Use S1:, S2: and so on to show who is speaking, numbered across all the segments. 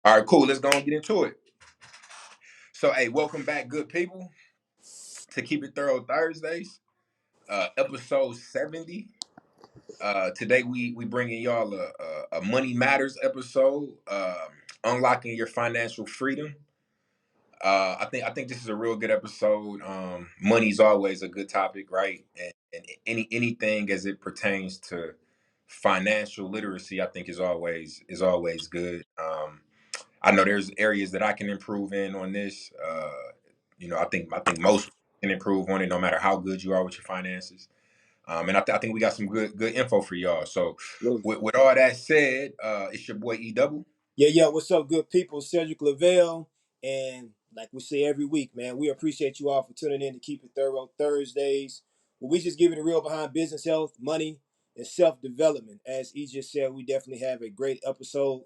S1: All right, cool. Let's go and get into it. So, hey, welcome back, good people, to Keep It Thorough Thursdays, episode 70. Today we bringing y'all a Money Matters episode, unlocking your financial freedom. I think this is a real good episode. Money's always a good topic, right? And anything as it pertains to financial literacy, I think is always good. I know there's areas that I can improve in on this. I think most can improve on it, no matter how good you are with your finances. And I think we got some good info for y'all. So,
S2: Absolutely.
S1: with all that said, it's your boy E Double.
S2: Yeah. What's up, good people? Cedric Lavelle. And like we say every week, man, we appreciate you all for tuning in to Keep It Thorough Thursdays. Well, we just give it a real behind business, health, money, and self development. As he just said, we definitely have a great episode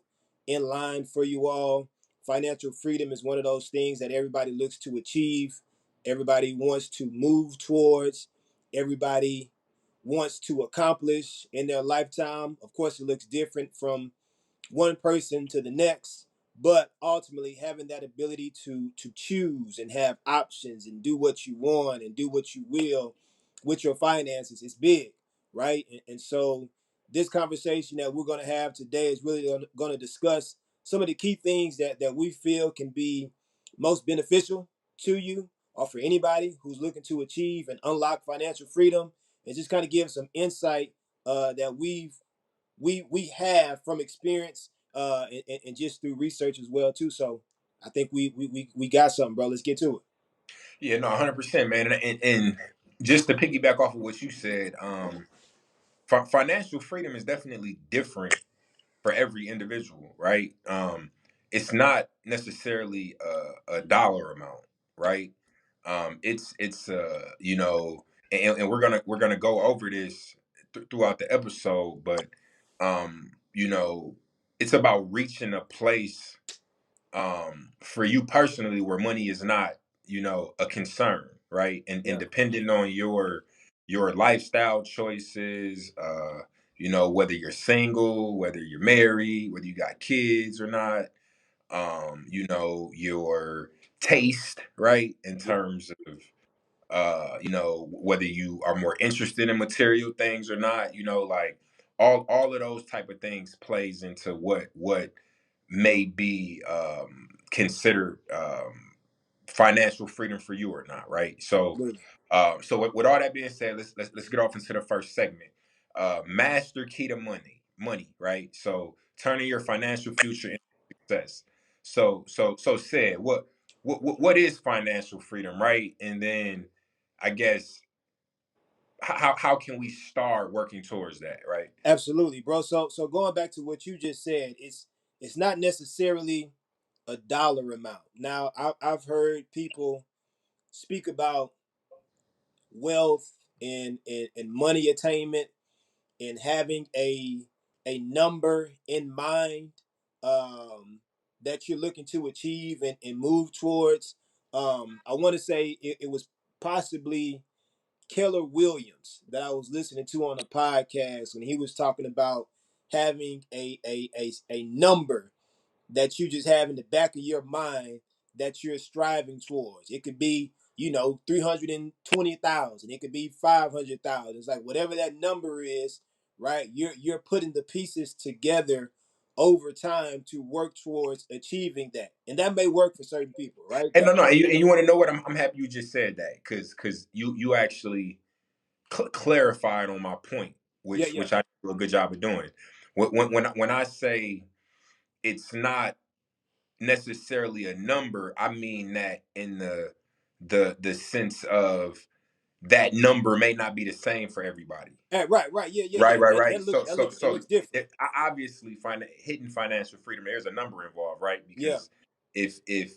S2: in line for you all. Financial freedom is one of those things that everybody looks to achieve, everybody wants to move towards, everybody wants to accomplish in their lifetime. Of course, it looks different from one person to the next, but ultimately having that ability to choose and have options and do what you want and do what you will with your finances is big, right? And so this conversation that we're going to have today is really going to discuss some of the key things that we feel can be most beneficial to you or for anybody who's looking to achieve and unlock financial freedom, and just kind of give some insight that we have from experience and just through research as well too. So I think we got something, bro. Let's get to it.
S1: Yeah, no, 100%, man. And just to piggyback off of what you said, financial freedom is definitely different for every individual, right? It's not necessarily a dollar amount, right? And we're gonna go over this throughout the episode, but it's about reaching a place for you personally where money is not a concern, right? And
S2: Yeah,
S1: depending on your lifestyle choices, whether you're single, whether you're married, whether you got kids or not, your taste, right, in
S2: yeah,
S1: terms of whether you are more interested in material things or not, like all of those type of things plays into what may be considered financial freedom for you or not, right? So,
S2: absolutely.
S1: with all that being said, let's get off into the first segment. Master key to money, right? So, turning your financial future into success. So said, what is financial freedom, right? And then, I guess, how can we start working towards that, right?
S2: Absolutely, bro. So going back to what you just said, it's not necessarily a dollar amount. Now I've heard people speak about wealth and money attainment and having a number in mind um, that you're looking to achieve and move towards. I want to say it was possibly Keller Williams that I was listening to on a podcast when he was talking about having a number that you just have in the back of your mind that you're striving towards. It could be, 320,000. It could be 500,000. It's like whatever that number is, right? You're putting the pieces together over time to work towards achieving that. And that may work for certain people, right?
S1: And no, and you want to know what? I'm happy you just said that because you actually clarified on my point,
S2: Yeah,
S1: which
S2: yeah.
S1: which I do a good job of doing. When I say it's not necessarily a number, I mean that in the sense of that number may not be the same for everybody.
S2: Right. Yeah.
S1: Right, right,
S2: That
S1: right.
S2: that looks
S1: So,
S2: that
S1: so,
S2: looks it
S1: so
S2: looks different.
S1: obviously, hitting financial freedom. There's a number involved, right?
S2: Yeah.
S1: Because if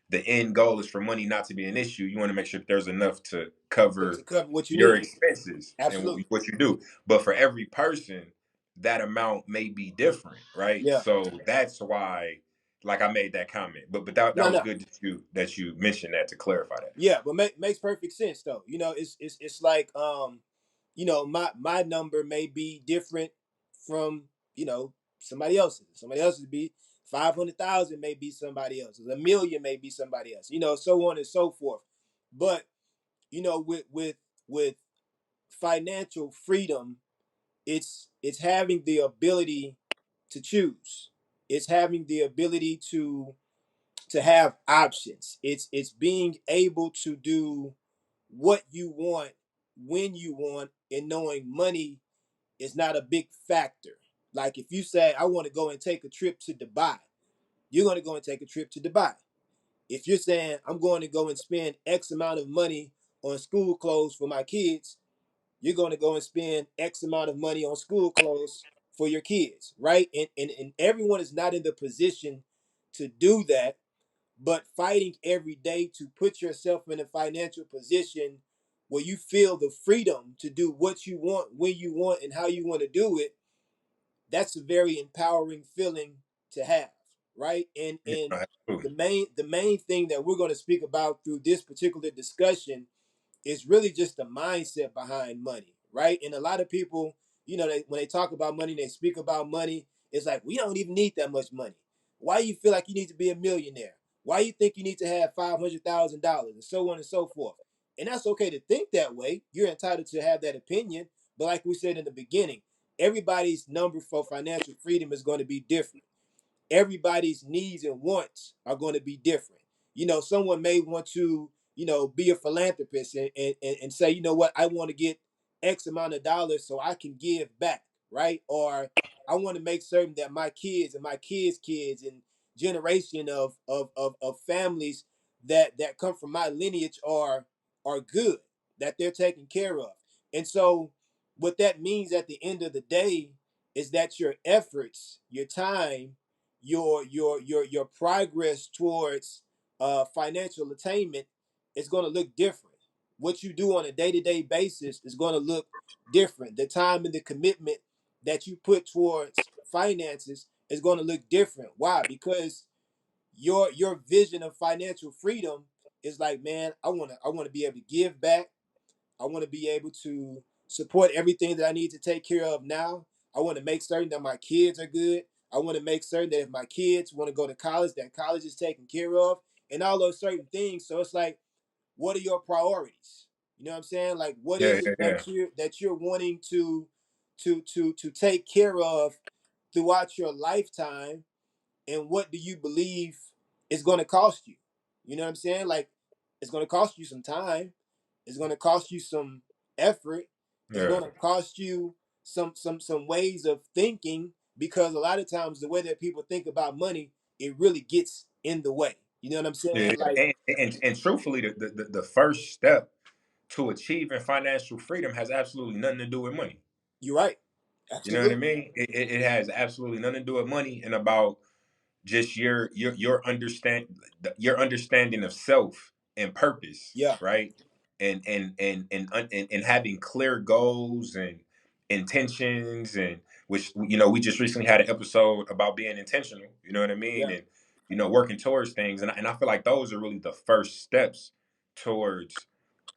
S1: the end goal is for money not to be an issue, you want to make sure that there's enough to
S2: To
S1: cover
S2: cover what you
S1: your
S2: need.
S1: expenses and
S2: Absolutely.
S1: what you do. But for every person, that amount may be different, right?
S2: Yeah.
S1: So that's why, like, I made that comment. But that
S2: No,
S1: was
S2: no.
S1: good that you mentioned that to clarify that.
S2: Yeah, but makes perfect sense though. It's like my number may be different from somebody else's. Somebody else's be 500,000 may be somebody else. A million may be somebody else. So on and so forth. But with financial freedom, it's having the ability to choose. It's having the ability to have options. It's being able to do what you want when you want, and knowing money is not a big factor. Like if you say I want to go and take a trip to Dubai, you're going to go and take a trip to Dubai. If you're saying I'm going to go and spend X amount of money on school clothes for my kids, you're going to go and spend X amount of money on school clothes for your kids, right? And everyone is not in the position to do that, but fighting every day to put yourself in a financial position where you feel the freedom to do what you want, when you want, and how you want to do it. That's a very empowering feeling to have, right? and
S1: Yeah,
S2: and
S1: no, absolutely.
S2: the main thing that we're going to speak about through this particular discussion is really just the mindset behind money, right? And a lot of people, when they talk about money, they speak about money. It's like, we don't even need that much money. Why you feel like you need to be a millionaire? Why you think you need to have $500,000, and so on and so forth? And that's okay to think that way. You're entitled to have that opinion. But like we said in the beginning, everybody's number for financial freedom is going to be different. Everybody's needs and wants are going to be different. Someone may want to, be a philanthropist and say, you know what, I want to get X amount of dollars so I can give back, right? Or I want to make certain that my kids and my kids' kids and generation of families that come from my lineage are good, that they're taken care of. And so what that means at the end of the day is that your efforts, your time, your progress towards financial attainment is going to look different. What you do on a day-to-day basis is going to look different. The time and the commitment that you put towards finances is going to look different. Why? Because your vision of financial freedom is like, man, I want to be able to give back. I want to be able to support everything that I need to take care of now. I want to make certain that my kids are good. I want to make certain that if my kids want to go to college, that college is taken care of, and all those certain things. So it's like, what are your priorities? You know what I'm saying? Like, what
S1: Yeah,
S2: is it
S1: yeah, yeah.
S2: that you're wanting to take care of throughout your lifetime, and what do you believe is going to cost you? You know what I'm saying? Like, it's going to cost you some time. It's going to cost you some effort. It's
S1: Yeah.
S2: going to cost you some ways of thinking, because a lot of times the way that people think about money, it really gets in the way. You know what I'm saying?
S1: Yeah,
S2: Like,
S1: and truthfully, the first step to achieving financial freedom has absolutely nothing to do with money.
S2: you're right.
S1: You know what I
S2: Absolutely.
S1: mean? It has absolutely nothing to do with money and about just your understanding of self and purpose,
S2: Yeah.
S1: right? And having clear goals and intentions, and which we just recently had an episode about being intentional. You know what I mean?
S2: Yeah.
S1: And working towards things, and I feel like those are really the first steps towards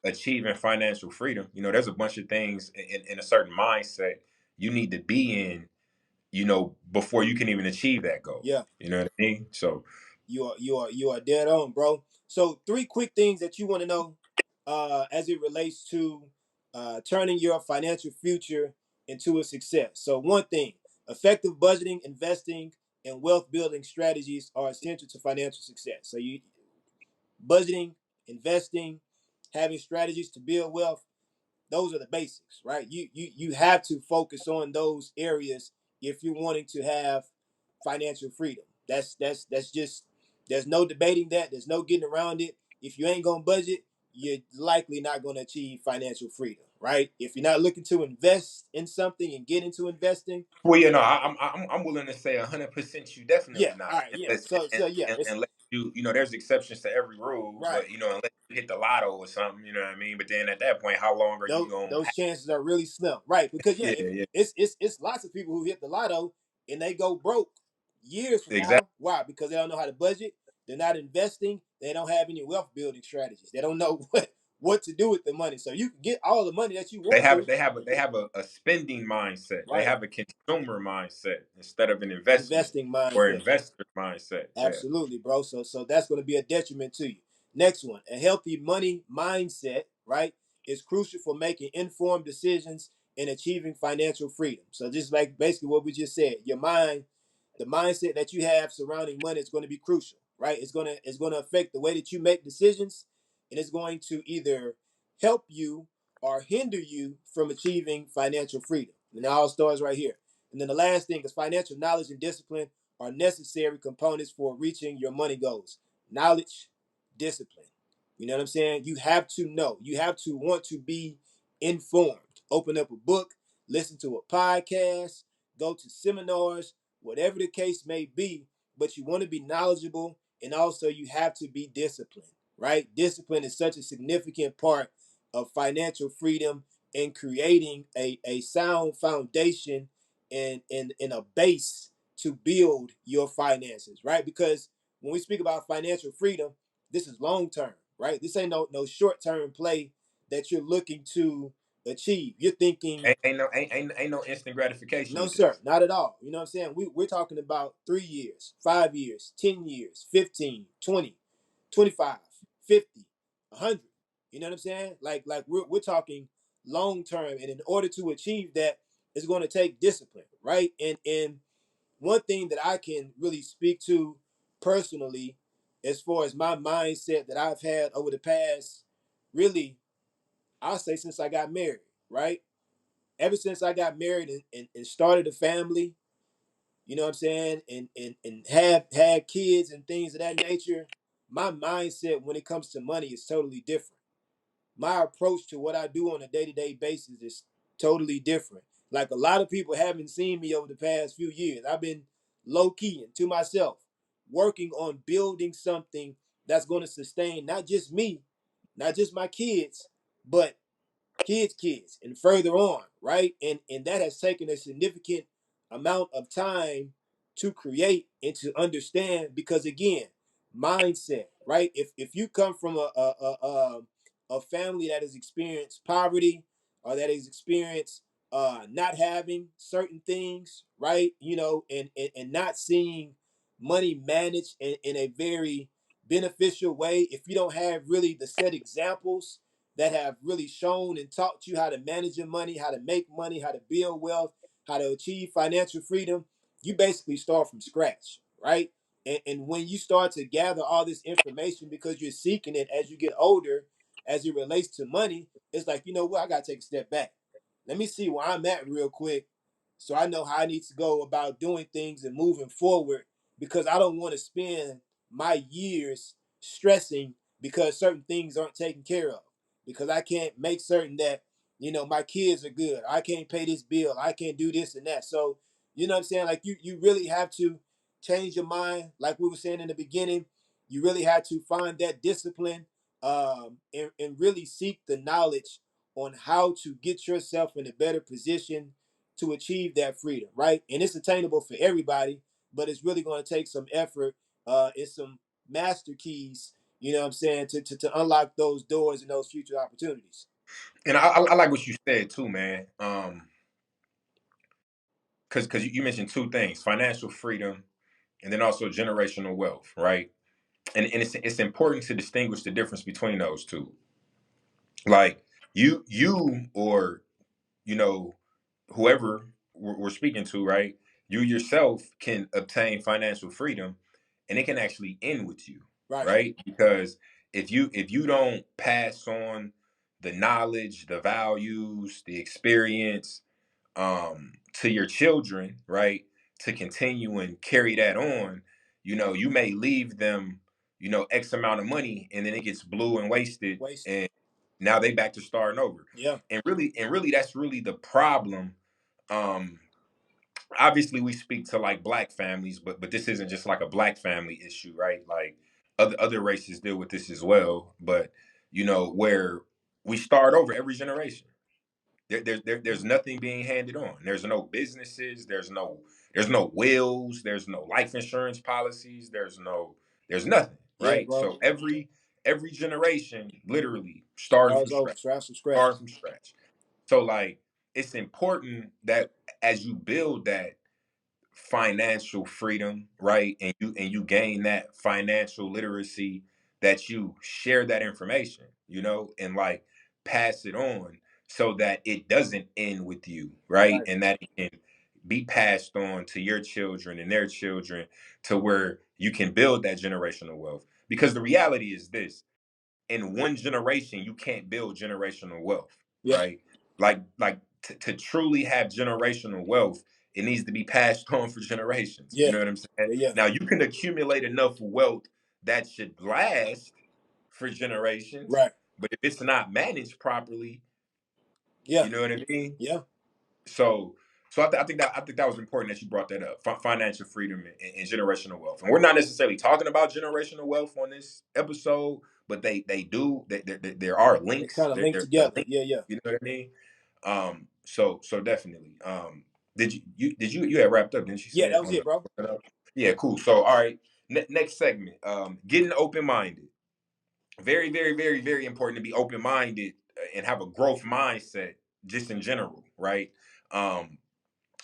S1: achieving financial freedom. There's a bunch of things in a certain mindset you need to be in, before you can even achieve that goal.
S2: Yeah.
S1: You know what I mean? So
S2: You are dead on, bro. So three quick things that you want to know as it relates to turning your financial future into a success. So one thing, effective budgeting, investing, and wealth building strategies are essential to financial success. So you budgeting, investing, having strategies to build wealth, those are the basics, right? You have to focus on those areas if you're wanting to have financial freedom. That's just, there's no debating that. There's no getting around it. If you ain't gonna budget, you're likely not gonna achieve financial freedom, right? If you're not looking to invest in something and get into investing,
S1: well, I'm willing to say 100% you
S2: yeah,
S1: definitely
S2: all
S1: not,
S2: right, yeah. So yeah, it's
S1: unless there's exceptions to every rule,
S2: right.
S1: but unless you hit the lotto or something, you know what I mean. But then at that point, how long are you gonna
S2: Those chances are really slim, right? Because yeah,
S1: yeah,
S2: if
S1: yeah,
S2: it's lots of people who hit the lotto and they go broke years from
S1: exactly.
S2: now. Why? Because they don't know how to budget. They're not investing. They don't have any wealth building strategies. They don't know what to do with the money. So you can get all the money that you
S1: They
S2: want
S1: have
S2: to.
S1: they have a, they have a spending mindset. They
S2: Right.
S1: have a consumer mindset instead of an investment
S2: Investing
S1: or
S2: mindset.
S1: investor mindset. Yeah.
S2: Absolutely, bro. So that's going to be a detriment to you. Next one, a healthy money mindset, right, is crucial for making informed decisions and achieving financial freedom. So just like basically what we just said, your mind, the mindset that you have surrounding money is going to be crucial, right? It's going to affect the way that you make decisions, and it's going to either help you or hinder you from achieving financial freedom. And it all starts right here. And then the last thing is financial knowledge and discipline are necessary components for reaching your money goals. Knowledge, discipline. You know what I'm saying? You have to know. You have to want to be informed. Open up a book, listen to a podcast, go to seminars, whatever the case may be, but you want to be knowledgeable, and also you have to be disciplined, right? Discipline is such a significant part of financial freedom and creating a sound foundation and a base to build your finances, right? Because when we speak about financial freedom, this is long term, right? This ain't no short term play that you're looking to achieve. You're thinking,
S1: Ain't no instant gratification
S2: no,
S1: with
S2: sir,
S1: this.
S2: not at all. You know what I'm saying? We're talking about 3 years, 5 years, 10 years, 15, 20, 25, 50, 100. You know what I'm saying? Like we're talking long term. And in order to achieve that, it's going to take discipline, right? And one thing that I can really speak to personally, as far as my mindset that I've had over the past, really, I'll say since I got married, right? Ever since I got married and started a family, you know what I'm saying, and have had kids and things of that nature, my mindset when it comes to money is totally different. My approach to what I do on a day-to-day basis is totally different. Like a lot of people haven't seen me over the past few years. I've been low key and to myself, working on building something that's going to sustain not just me, not just my kids, but kids and further on, right? And that has taken a significant amount of time to create and to understand, because again, mindset, right? If you come from a family that has experienced poverty, or that has experienced not having certain things, right? You know, and not seeing money managed in a very beneficial way, if you don't have really the set examples that have really shown and taught you how to manage your money, how to make money, how to build wealth, how to achieve financial freedom, you basically start from scratch, right? And when you start to gather all this information because you're seeking it as you get older, as it relates to money, it's like, you know what, I got to take a step back. Let me see where I'm at real quick, so I know how I need to go about doing things and moving forward, because I don't want to spend my years stressing because certain things aren't taken care of, because I can't make certain that, you know, my kids are good. I can't pay this bill. I can't do this and that. So, you know what I'm saying? Like you really have to change your mind. Like we were saying in the beginning, you really have to find that discipline, and really seek the knowledge on how to get yourself in a better position to achieve that freedom, right? And it's attainable for everybody, but it's really going to take some effort, and some master keys, you know what I'm saying, to unlock those doors and those future opportunities.
S1: And I like what you said too, man. Because you mentioned two things: financial freedom, and then also generational wealth, right? And it's important to distinguish the difference between those two. Like you or you know whoever we're speaking to, right? You yourself can obtain financial freedom, and it can actually end with you,
S2: Right.
S1: right? Because if you don't pass on the knowledge, the values, the experience, to your children, right, to continue and carry that on, you may leave them, X amount of money, and then it gets blew and wasted,
S2: Wasted.
S1: and now they back to starting over.
S2: Yeah.
S1: And really that's really the problem. um Obviously we speak to like black families, but this isn't just like a black family issue, right? Like other races deal with this as well, but where we start over every generation. There's nothing being handed on. There's no businesses. There's no wills. There's no life insurance policies. There's nothing,
S2: Yeah,
S1: right?
S2: bro.
S1: So every generation literally starting from
S2: Stars over,
S1: scratch,
S2: scratch from scratch.
S1: starting from scratch. So like it's important that as you build that financial freedom, right? And you gain that financial literacy, that you share that information, and like pass it on so that it doesn't end with you, right?
S2: Right.
S1: And that it can be passed on to your children and their children, to where you can build that generational wealth. Because the reality is this: in one generation you can't build generational wealth,
S2: Yeah.
S1: right? To truly have generational wealth, it needs to be passed on for generations, you
S2: Yeah.
S1: know what I'm saying?
S2: Yeah. Yeah.
S1: Now you can accumulate enough wealth that should last for generations,
S2: Right.
S1: but if it's not managed properly,
S2: Yeah.
S1: you know what I mean?
S2: Yeah.
S1: So, I think that was important that you brought that up. Financial freedom and generational wealth, and we're not necessarily talking about generational wealth on this episode, but they do. There are
S2: They
S1: links.
S2: kind of link
S1: They're
S2: together.
S1: linked.
S2: Yeah. Yeah.
S1: You know what I mean? So definitely. You had wrapped up, didn't you
S2: Yeah.
S1: say
S2: That was
S1: on
S2: it, bro.
S1: the? Yeah, cool. So all right, next segment. Getting open minded. Very, very, very, very important to be open minded and have a growth mindset, just in general, right? Um,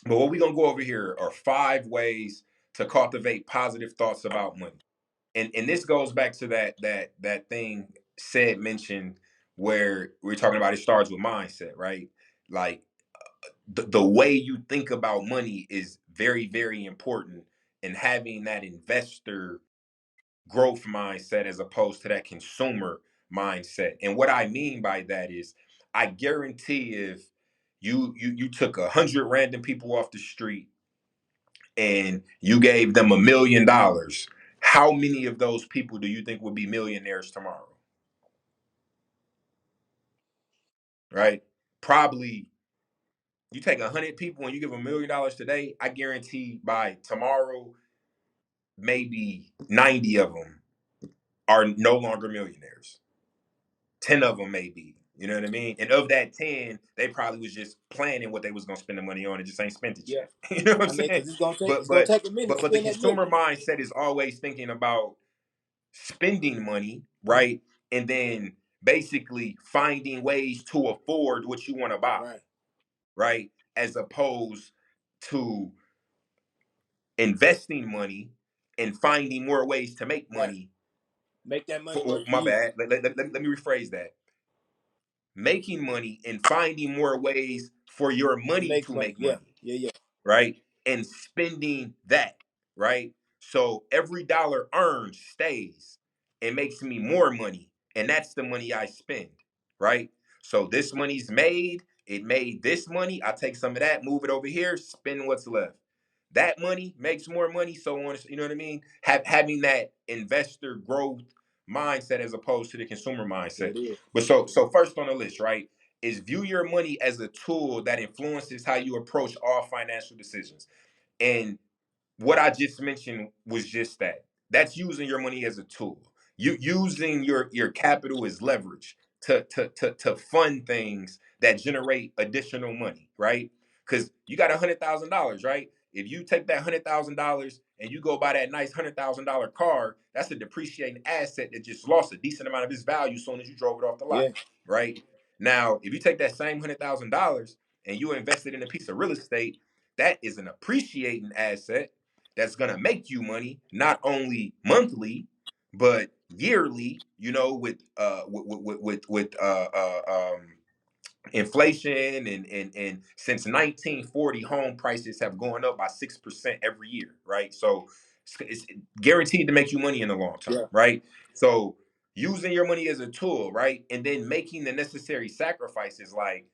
S1: but what we're gonna go over here are 5 ways to cultivate positive thoughts about money. And this goes back to that thing said mentioned, where we're talking about it starts with mindset, right? Like the way you think about money is very, very important in having that investor growth mindset as opposed to that consumer mindset. And what I mean by that is, I guarantee if you took 100 random people off the street and you gave them $1 million, how many of those people do you think would be millionaires tomorrow? Right? Probably. You take 100 people and you give them $1 million today, I guarantee by tomorrow, maybe 90 of them are no longer millionaires. 10 of them maybe. You know what I mean? And of that 10, they probably was just planning what they was gonna spend the money on and just ain't spent it
S2: Yeah.
S1: yet. You know what I'm
S2: I mean,
S1: saying?
S2: because it's gonna take
S1: But
S2: it's gonna
S1: but
S2: take a minute
S1: but
S2: to
S1: but the
S2: spend that million.
S1: consumer mindset is always thinking about spending money,
S2: Mhm.
S1: right? And then basically finding ways to afford what you want to buy,
S2: Right.
S1: right? As opposed to investing money and finding more ways to make
S2: Right.
S1: money.
S2: Make that money
S1: For,
S2: work for
S1: my
S2: you
S1: bad. Let me rephrase that: making money and finding more ways for your
S2: to
S1: money
S2: make
S1: to
S2: money.
S1: make
S2: Yeah.
S1: money,
S2: Yeah. Yeah.
S1: right? And spending that, right? So every dollar earned stays and makes me more money. And that's the money I spend, right? So this money's made, it made this money. I take some of that, move it over here, spend what's left. That money makes more money, so on. You know what I mean? Having that investor growth mindset as opposed to the consumer mindset.
S2: That is.
S1: But so first on the list, right, is view your money as a tool that influences how you approach all financial decisions. And what I just mentioned was just that. That's using your money as a tool. You using your capital as leverage to fund things that generate additional money, right? Because you got $100,000, right? If you take that $100,000 and you go buy that nice $100,000 car, that's a depreciating asset that just lost a decent amount of its value as soon as you drove it off the lot,
S2: Yeah.
S1: right? Now, if you take that same $100,000 and you invest it in a piece of real estate, that is an appreciating asset that's gonna make you money not only monthly but yearly. With inflation and since 1940, home prices have gone up by 6% every year, right? So it's guaranteed to make you money in the long term,
S2: Yeah.
S1: right? So using your money as a tool, right, and then making the necessary sacrifices, like,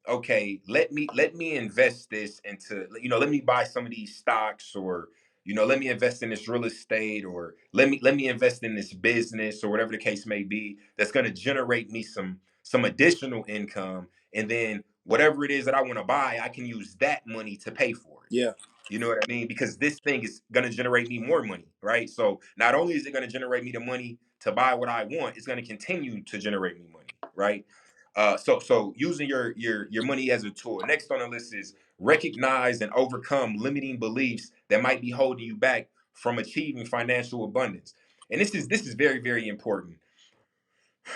S1: okay, let me invest this into, let me buy some of these stocks, or let me invest in this real estate, or let me invest in this business, or whatever the case may be, that's going to generate me some additional income. And then whatever it is that I want to buy, I can use that money to pay for it.
S2: Yeah.
S1: You know what I mean? Because this thing is going to generate me more money, right? So not only is it going to generate me the money to buy what I want, it's going to continue to generate me money, right? So using your money as a tool. Next on the list is recognize and overcome limiting beliefs that might be holding you back from achieving financial abundance. And this is very, very important.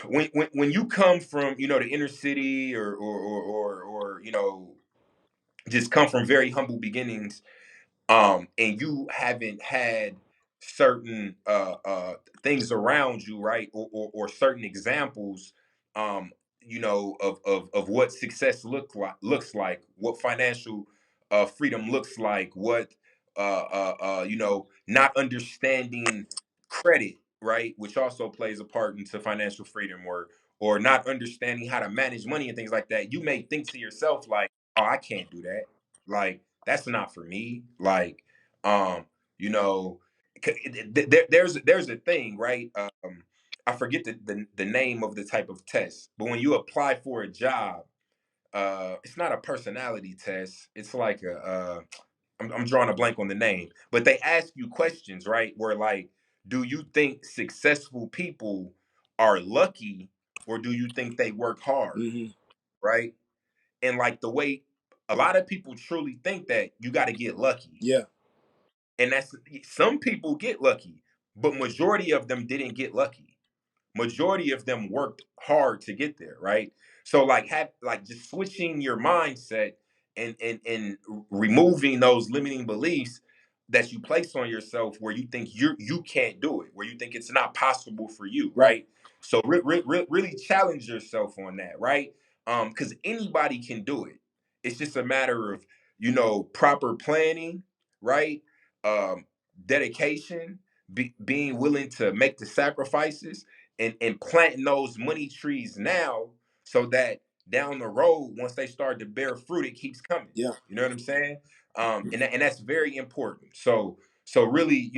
S1: when you come from, the inner city, or just come from very humble beginnings, and you haven't had certain things around you, right, or certain examples, um of what success looks like, what financial freedom looks like, what not understanding credit, right, which also plays a part into financial freedom, or not understanding how to manage money and things like that, you may think to yourself like, oh, I can't do that, like that's not for me. Like, um, you know, there's a thing, right? I forget the name of the type of test, but when you apply for a job, it's not a personality test. It's like I'm drawing a blank on the name, but they ask you questions, right? Where like, do you think successful people are lucky, or do you think they work hard,
S2: Mm-hmm.
S1: right? And like the way a lot of people truly think that you got to get lucky,
S2: Yeah.
S1: and that's, some people get lucky, but majority of them didn't get lucky. Majority of them worked hard to get there, right? So like, have like just switching your mindset, and removing those limiting beliefs that you place on yourself, where you think you can't do it, where you think it's not possible for you,
S2: Right.
S1: right? So really challenge yourself on that, right? Because anybody can do it. It's just a matter of, proper planning, right? um Dedication, being willing to make the sacrifices, and planting those money trees now, so that down the road, once they start to bear fruit, it keeps coming.
S2: Yeah.
S1: You know what I'm saying? And that's very important. So really,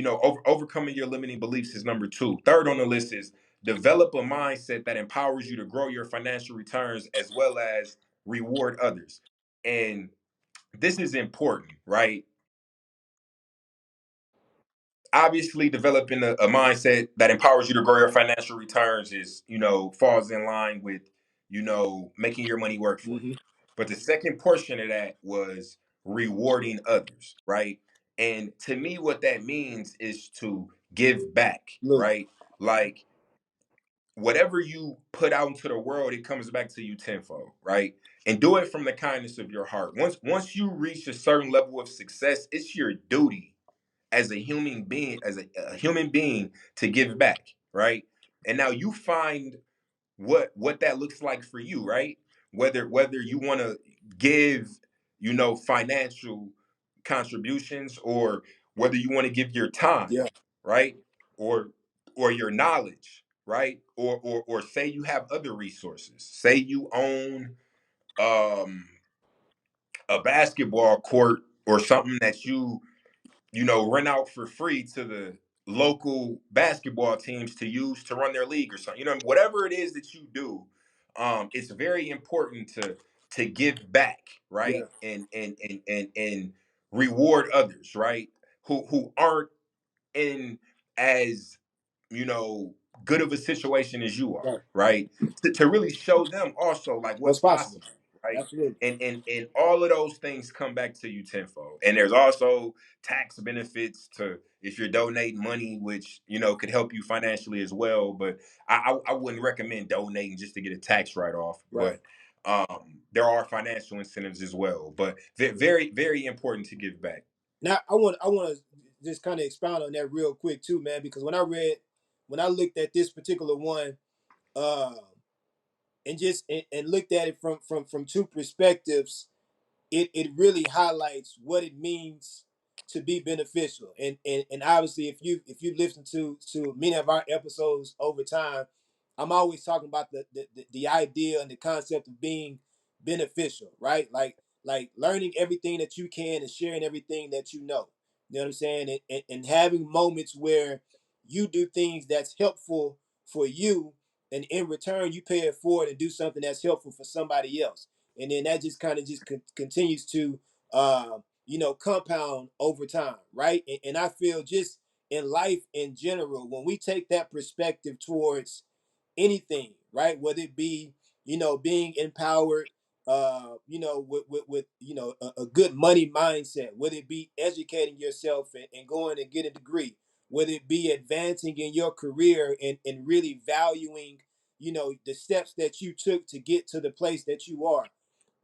S1: overcoming your limiting beliefs is number two. Third on the list is develop a mindset that empowers you to grow your financial returns as well as reward others. And this is important, right? Obviously, developing a mindset that empowers you to grow your financial returns is, falls in line with, making your money work for you.
S2: Mm-hmm.
S1: But the second portion of that was rewarding others, right? And to me, what that means is to give back,
S2: Look.
S1: right? Like, whatever you put out into the world, it comes back to you tenfold, right? And do it from the kindness of your heart. Once you reach a certain level of success, it's your duty as a human being, a human being, to give back, right? And now you find what that looks like for you, right? Whether you want to give, financial contributions, or whether you want to give your time,
S2: Yeah.
S1: right? Or your knowledge, right? Or say you have other resources. Say you own um a basketball court, or something that rent out for free to the local basketball teams to use to run their league, or something. Whatever it is that you do, it's very important to give back,
S2: Yeah.
S1: right? And reward others, right? Who aren't in as, you know good of a situation as you are,
S2: Right.
S1: right? To really show them also like
S2: What's
S1: what's
S2: possible?
S1: possible, right?
S2: Absolutely.
S1: And all of those things come back to you tenfold. And there's also tax benefits to, if you're donating money, which could help you financially as well. But I wouldn't recommend donating just to get a tax write off.
S2: Right.
S1: But there are financial incentives as well. But very, very important to give back.
S2: Now I want to just kind of expound on that real quick too, man, because when I looked at this particular one, uh, and looked at it from two perspectives, it really highlights what it means to be beneficial. And obviously, if you listen to many of our episodes over time, I'm always talking about the idea and the concept of being beneficial, right? Like learning everything that you can and sharing everything that you know. You know what I'm saying? And having moments where you do things that's helpful for you, and in return you pay it forward and do something that's helpful for somebody else, and then that just kind of just continues to compound over time, right? And I feel just in life in general, when we take that perspective towards anything, right? Whether it be, being empowered, with a good money mindset, whether it be educating yourself and going and get a degree, whether it be advancing in your career and really valuing the steps that you took to get to the place that you are.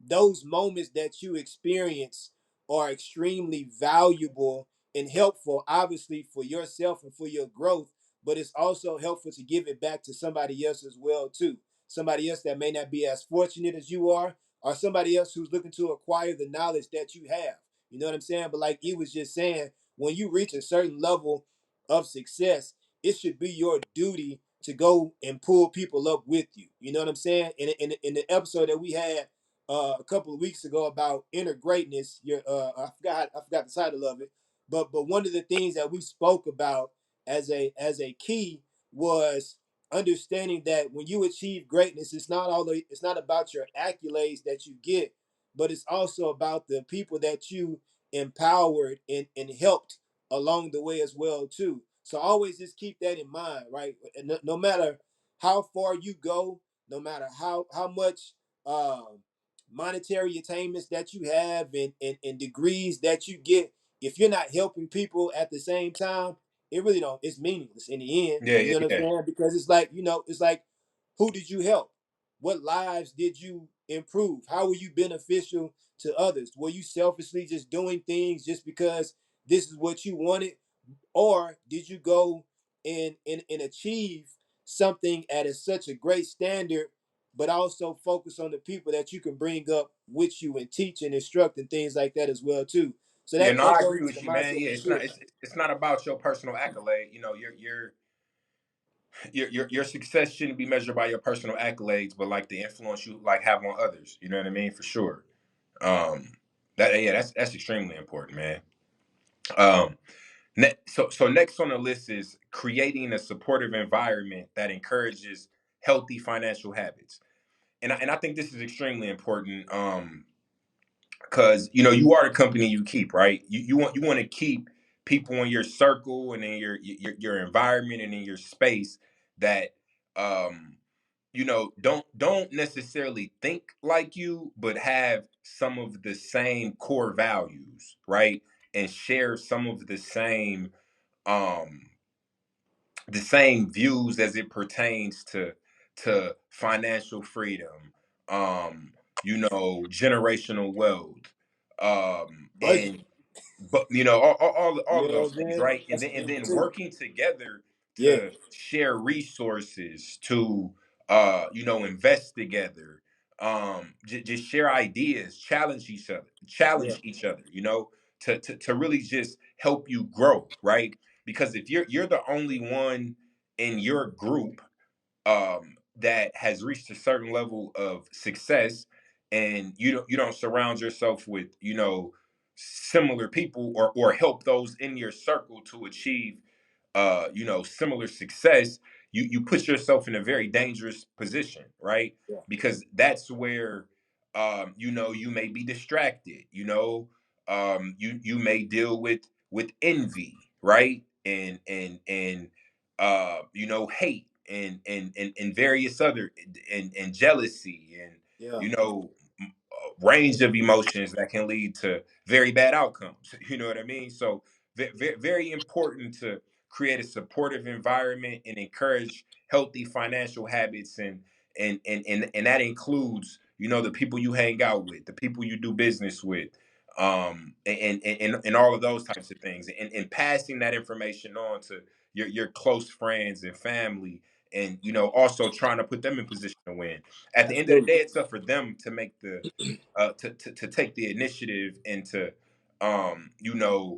S2: Those moments that you experience are extremely valuable and helpful, obviously, for yourself and for your growth, but it's also helpful to give it back to somebody else as well, too. Somebody else that may not be as fortunate as you are, or somebody else who's looking to acquire the knowledge that you have. You know what I'm saying? But like he was just saying, when you reach a certain level of success, it should be your duty to go and pull people up with you. You know what I'm saying? In the episode that we had a couple of weeks ago about inner greatness, I forgot the title of it, but one of the things that we spoke about as a key was understanding that when you achieve greatness, it's not about your accolades that you get, but it's also about the people that you empowered and helped along the way as well too. So always just keep that in mind, right? And no matter how far you go, no matter how much um, monetary attainments that you have and degrees that you get, if you're not helping people at the same time, it really don't. It's meaningless in the end.
S1: Yeah,
S2: You
S1: yeah,
S2: know what I'm
S1: yeah.
S2: saying? Because it's like who did you help? What lives did you improve? How were you beneficial to others? Were you selfishly just doing things just because this is what you wanted? Or did you go and achieve something at such a great standard, but also focus on the people that you can bring up with you and teach and instruct and things like that as well too. So
S1: Yeah,
S2: that
S1: no, I
S2: that goes
S1: agree
S2: into the
S1: with you, man.
S2: mindset
S1: Yeah,
S2: for
S1: it's not
S2: sure.
S1: it's not about your personal accolade. You know, your success shouldn't be measured by your personal accolades, but like the influence you like have on others. You know what I mean? For sure. Um, that yeah, that's extremely important, man. Um, so next on the list is creating a supportive environment that encourages healthy financial habits, and I think this is extremely important. Because you are the company you keep, right? You want to keep people in your circle and in your environment and in your space that um don't necessarily think like you, but have some of the same core values, right? And share some of um the same views as it pertains to financial freedom, generational wealth,
S2: Budget.
S1: and but all
S2: You
S1: of
S2: know
S1: those
S2: what I'm
S1: things,
S2: saying?
S1: right? and
S2: That's
S1: then
S2: a
S1: and
S2: big one
S1: then
S2: too.
S1: working together
S2: Yeah,
S1: to share resources, to invest together, just share ideas,
S2: yeah,
S1: challenge each other, to really just help you grow, right? Because if you're the only one in your group that has reached a certain level of success, and you don't surround yourself with similar people, or help those in your circle to achieve similar success, you put yourself in a very dangerous position, right?
S2: yeah,
S1: Because that's where you may be distracted. You may deal with envy, right? And hate, and various other, and jealousy, and
S2: yeah,
S1: range of emotions that can lead to very bad outcomes. You know what I mean? So very important to create a supportive environment and encourage healthy financial habits, and that includes the people you hang out with, the people you do business with, and all of those types of things, and passing that information on to your close friends and family, and also trying to put them in position to win. At the end of the
S2: absolutely.
S1: day, it's up for them to make to take the initiative, and to you know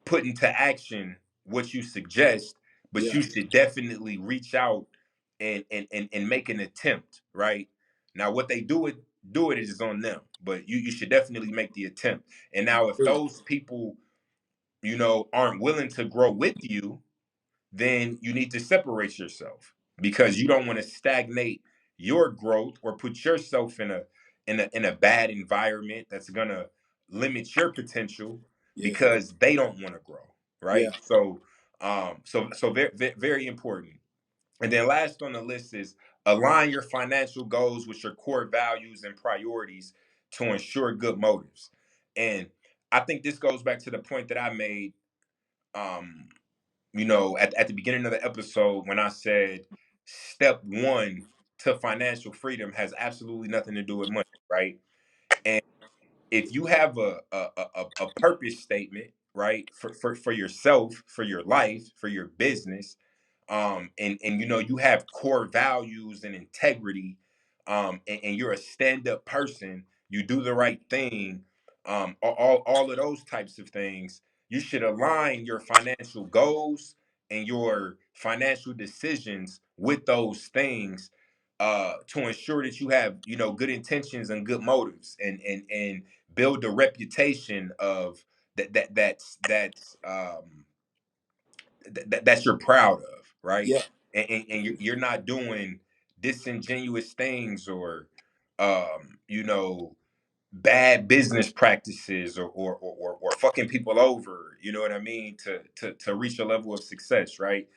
S1: put into action what you suggest. But
S2: Yeah,
S1: you should definitely reach out and make an attempt, right? Now what they do it is on them, but you should definitely make the attempt. And
S2: I
S1: now if
S2: agree.
S1: those people aren't willing to grow with you, then you need to separate yourself, because you don't want to stagnate your growth, or put yourself in a bad environment that's gonna limit your potential,
S2: Yeah,
S1: because they don't want to grow,
S2: yeah,
S1: right? So very, very important. And then last on the list is align your financial goals with your core values and priorities to ensure good motives. And I think this goes back to the point that I made, um, at the beginning of the episode, when I said step one to financial freedom has absolutely nothing to do with money, right? And if you have a purpose statement, right, for yourself, for your life, for your business, and you know you have core values and integrity, and you're a stand-up person, you do the right thing, all of those types of things, you should align your financial goals and your financial decisions with those things, to ensure that you have, you know, good intentions and good motives, and build a reputation of that's you're proud of, right?
S2: Yeah.
S1: And you're not doing disingenuous things, or you know, bad business practices, or fucking people over, you know what I mean, to reach a level of success, right?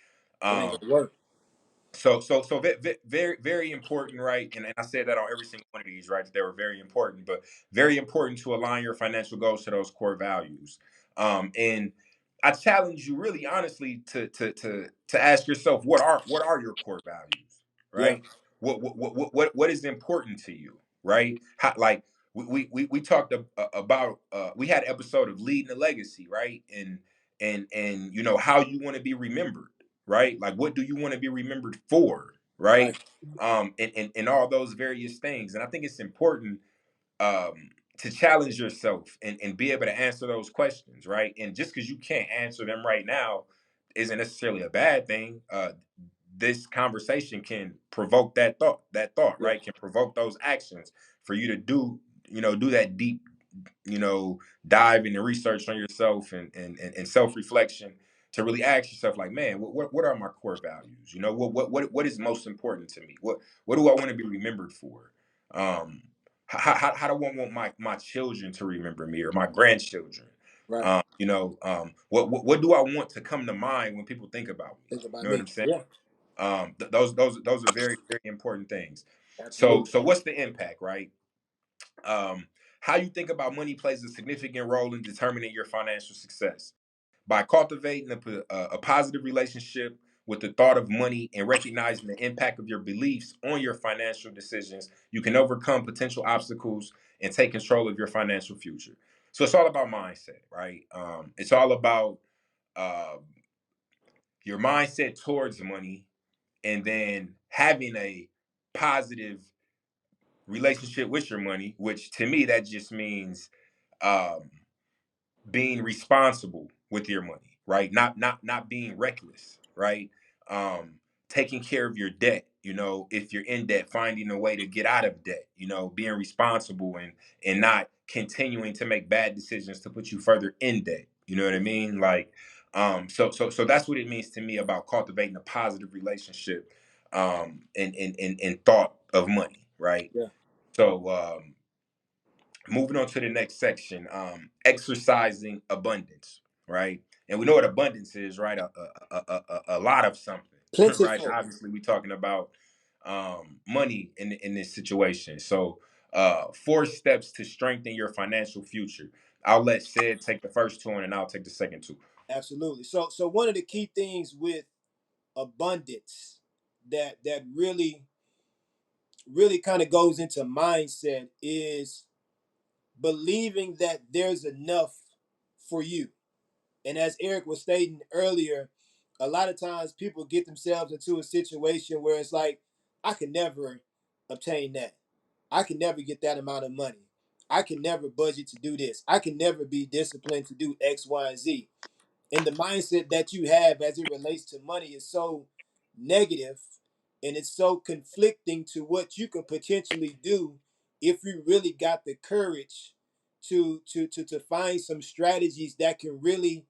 S2: It ain't
S1: um
S2: gonna work.
S1: so very very important, right? And I said that on every single one of these, right? That they were very important, but very important to align your financial goals to those core values. And I challenge you, really honestly, to ask yourself, what are your core values,
S2: Yeah.
S1: right? What is important to you, right? How, like we talked about, we had an episode of leading a legacy, right? And you know how you want to be remembered, right? Like, what do you want to be remembered for,
S2: Right.
S1: right? And all those various things. And I think it's important, to challenge yourself and be able to answer those questions, right? And just because you can't answer them right now isn't necessarily a bad thing. This conversation can provoke that thought,
S2: Yeah.
S1: right? Can provoke those actions for you to do, you know, do that deep, you know, dive into research on yourself, and self-reflection, to really ask yourself, like, man, what are my core values? You know, what is most important to me? What do I want to be remembered for? um how do I want my children to remember me, or my grandchildren?
S2: Right.
S1: You know, what do I want to come to mind when people think about me?
S2: Think
S1: You
S2: about
S1: know what
S2: me.
S1: I'm saying?
S2: Yeah.
S1: Those are very very important things. So
S2: Absolutely.
S1: what's the impact, right? um, how you think about money plays a significant role in determining your financial success. By cultivating a positive relationship with the thought of money and recognizing the impact of your beliefs on your financial decisions, you can overcome potential obstacles and take control of your financial future. So it's all about mindset, right? It's all about, uh, your mindset towards money, and then having a positive relationship with your money, which to me that just means, um, being responsible with your money, right? Not being reckless, right? Um, Taking care of your debt. You know, if you're in debt, finding a way to get out of debt. You know, being responsible, and not continuing to make bad decisions to put you further in debt. You know what I mean? Like, so that's what it means to me about cultivating a positive relationship, and thought of money, right?
S2: Yeah.
S1: So, moving on to the next section, exercising abundance, right? And we know what abundance is, right? A lot of something, right?
S2: Plentiful.
S1: Obviously, we're talking about, money in this situation. So, 4 steps to strengthen your financial future. I'll let Sid take the first two, and I'll take the second two.
S2: Absolutely. So one of the key things with abundance that really kind of goes into mindset is believing that there's enough for you. And as Eric was stating earlier, a lot of times people get themselves into a situation where it's like, I can never obtain that. I can never get that amount of money. I can never budget to do this. I can never be disciplined to do X, Y, and Z. And the mindset that you have as it relates to money is so negative, and it's so conflicting to what you could potentially do if you really got the courage to find some strategies that can really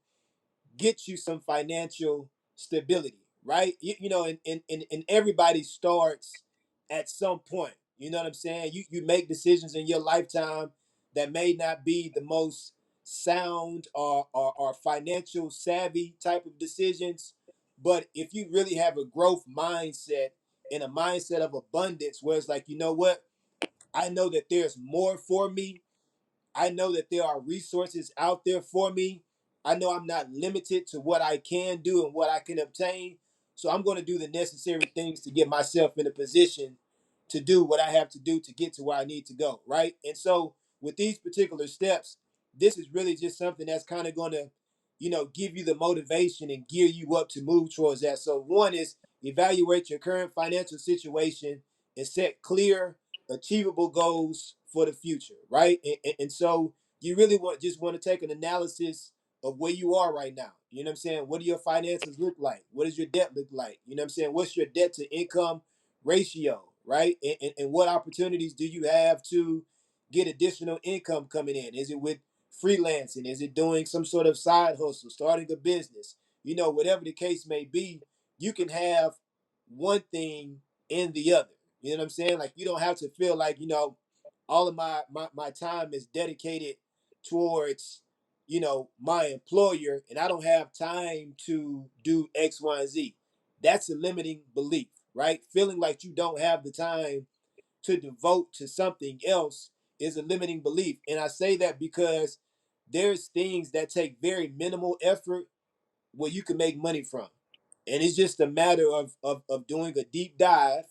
S2: get you some financial stability, right? You know, and everybody starts at some point. You know what I'm saying? You make decisions in your lifetime that may not be the most sound or financial savvy type of decisions. But if you really have a growth mindset and a mindset of abundance where it's like, you know what? I know that there's more for me. I know that there are resources out there for me. I know I'm not limited to what I can do and what I can obtain. So I'm going to do the necessary things to get myself in a position to do what I have to do to get to where I need to go, right? And so with these particular steps, this is really just something that's kind of going to, give you the motivation and gear you up to move towards that. So one is evaluate your current financial situation and set clear, achievable goals for the future, right? And so you really want to take an analysis of where you are right now. You know what I'm saying? What do your finances look like? What does your debt look like? You know what I'm saying? What's your debt to income ratio, right? And what opportunities do you have to get additional income coming in? Is it with freelancing? Is it doing some sort of side hustle, starting a business? Whatever the case may be, you can have one thing in the other. You know what I'm saying? Like you don't have to feel like, all of my time is dedicated towards, my employer and I don't have time to do X, Y, and Z. That's a limiting belief, right? Feeling like you don't have the time to devote to something else is a limiting belief. And I say that because there's things that take very minimal effort where you can make money from. And it's just a matter of doing a deep dive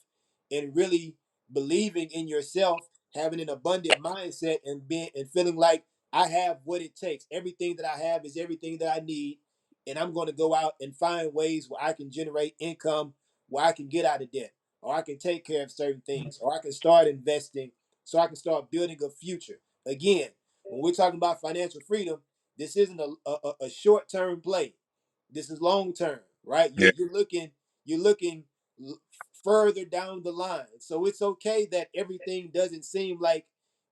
S2: and really believing in yourself, having an abundant mindset and being and feeling like I have what it takes. Everything that I have is everything that I need. And I'm going to go out and find ways where I can generate income, where I can get out of debt, or I can take care of certain things, or I can start investing so I can start building a future. Again, when we're talking about financial freedom, this isn't a short-term play. This is long term, right?
S1: Yeah.
S2: You're looking further down the line. So it's okay that everything doesn't seem like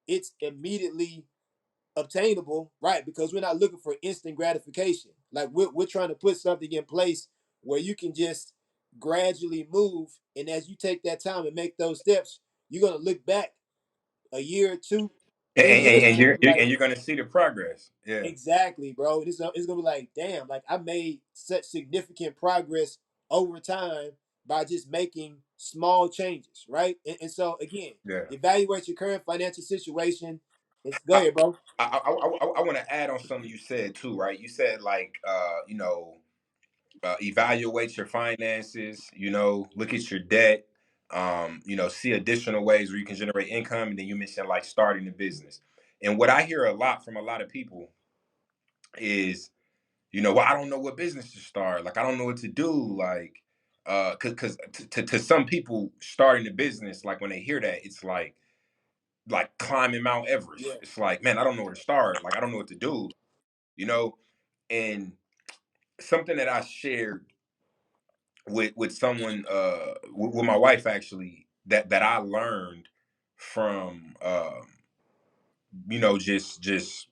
S2: it's immediately obtainable, right? Because we're not looking for instant gratification. Like we're trying to put something in place where you can just gradually move. And as you take that time and make those steps, you're gonna look back a year or two,
S1: And,
S2: 3 years
S1: and
S2: from now,
S1: you're
S2: and be like,
S1: and you're gonna see the progress. Yeah.
S2: exactly, bro. It's gonna be like, damn, like I made such significant progress over time by just making small changes, right? And so again,
S1: Yeah.
S2: evaluate your current financial situation. Go
S1: I
S2: ahead, bro.
S1: I want to add on something you said too, right? You said like evaluate your finances, look at your debt, see additional ways where you can generate income, and then you mentioned like starting a business. And what I hear a lot from a lot of people is, well, I don't know what business to start. Like, I don't know what to do. Like, because to some people, starting a business, like when they hear that, it's like climbing Mount
S2: Yeah.
S1: Everest. It's like, man, I don't know where to start. Like, I don't know what to do. You know, and something that I shared with someone with my wife actually that I learned from just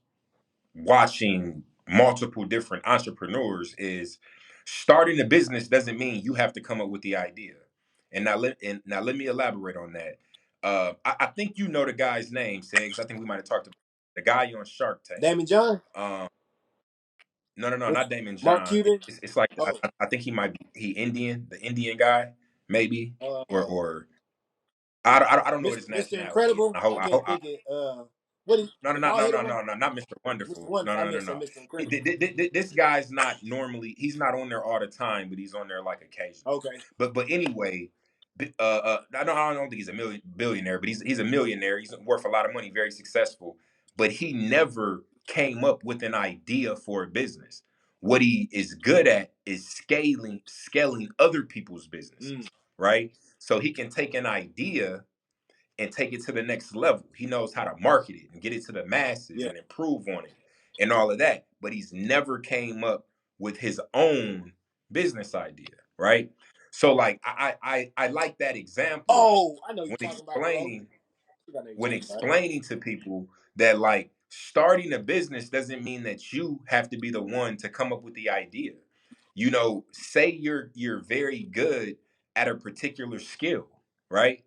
S1: watching multiple different entrepreneurs is starting a business doesn't mean you have to come up with the idea. And now let me elaborate on that. I think you know the guy's name, Segs. I think we might have talked about the guy on Shark Tank.
S2: Damon John,
S1: Um, no,
S2: what's
S1: not Damon
S2: Mark
S1: John.
S2: Cuban?
S1: It's like
S2: Oh,
S1: I think he might be Indian, the Indian guy, maybe,
S2: uh,
S1: or I don't know what his
S2: Mr.
S1: nationality is.
S2: Incredible. I
S1: I hope
S2: can't think it. What is
S1: no, no,
S2: the
S1: no,
S2: bald
S1: no,
S2: headed
S1: no,
S2: one?
S1: no, no, not Mr.
S2: Mr.
S1: Wonderful.
S2: Wonderful.
S1: No,
S2: I
S1: no, no,
S2: meant say
S1: no.
S2: Mr. Incredible.
S1: This guy's not normally. He's not on there all the time, but he's on there like occasionally.
S2: Okay.
S1: But anyway, I don't think he's a million billionaire, but he's a millionaire. He's worth a lot of money, very successful. But he never came up with an idea for a business. What he is good at is scaling other people's
S2: Mm,
S1: businesses, right? So he can take an idea and take it to the next level. He knows how to market it and get it to the masses
S2: yeah.
S1: and improve on it and all of that. But he's never came up with his own business idea, right? So like I like that example
S2: Oh, I know you're
S1: when
S2: talking about, bro.
S1: explaining
S2: I know you're
S1: when
S2: talking about.
S1: explaining to people that like starting a business doesn't mean that you have to be the one to come up with the idea. Say you're very good at a particular skill, right?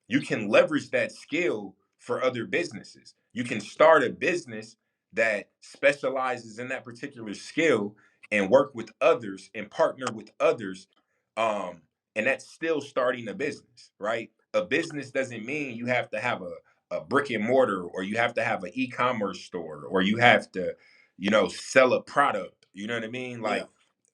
S1: You can leverage that skill for other businesses. You can start a business that specializes in that particular skill and work with others and partner with others. Um, and that's still starting a business, right? A business doesn't mean you have to have a brick and mortar or you have to have an e-commerce store or you have to, sell a product. You know what I mean?
S2: Yeah.
S1: Like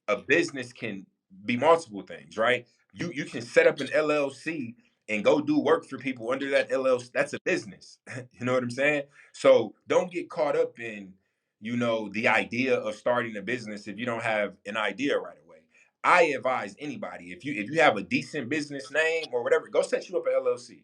S1: a business can be multiple things, right? You can set up an LLC and go do work for people under that LLC. That's a business. You know what I'm saying? So don't get caught up in, the idea of starting a business if you don't have an idea right away. I advise anybody, if you have a decent business name or whatever, go set you up an LLC.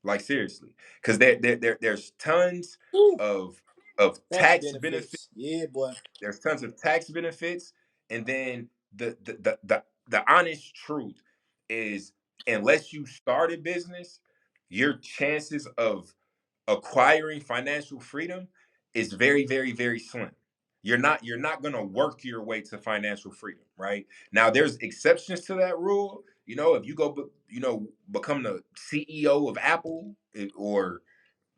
S1: Like seriously, because there's tons
S2: Woo.
S1: of of
S2: Tax
S1: tax benefits.
S2: benefits. Yeah, boy.
S1: There's tons of tax benefits, and then the honest truth is, unless you start a business, your chances of acquiring financial freedom is very, very, very slim. You're not going to work your way to financial freedom, right? Now there's exceptions to that rule. If you go, become the CEO of Apple, or